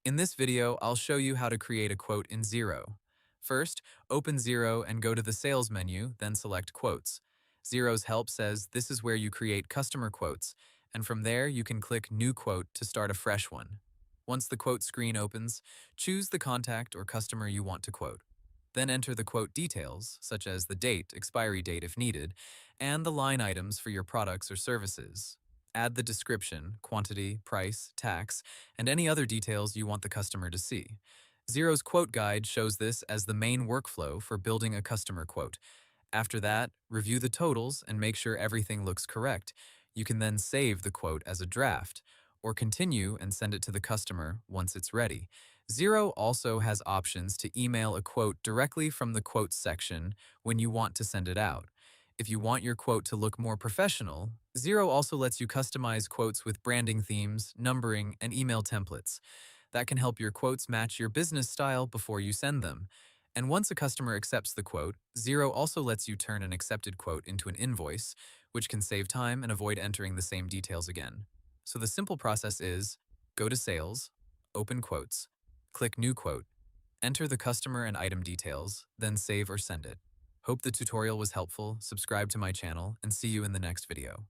In this video, I'll show you how to create a quote in Xero. First, open Xero and go to the Sales menu, then select Quotes. Xero's help says this is where you create customer quotes, and from there you can click New Quote to start a fresh one. Once the quote screen opens, choose the contact or customer you want to quote. Then enter the quote details, such as the date, expiry date if needed, and the line items for your products or services. Add the description, quantity, price, tax, and any other details you want the customer to see. Xero's quote guide shows this as the main workflow for building a customer quote. After that, review the totals and make sure everything looks correct. You can then save the quote as a draft, or continue and send it to the customer once it's ready. Xero also has options to email a quote directly from the quotes section when you want to send it out. If you want your quote to look more professional, Xero also lets you customize quotes with branding themes, numbering, and email templates. That can help your quotes match your business style before you send them. And once a customer accepts the quote, Xero also lets you turn an accepted quote into an invoice, which can save time and avoid entering the same details again. So the simple process is, go to Sales, open Quotes, click New Quote, enter the customer and item details, then save or send it. Hope the tutorial was helpful, subscribe to my channel, and see you in the next video.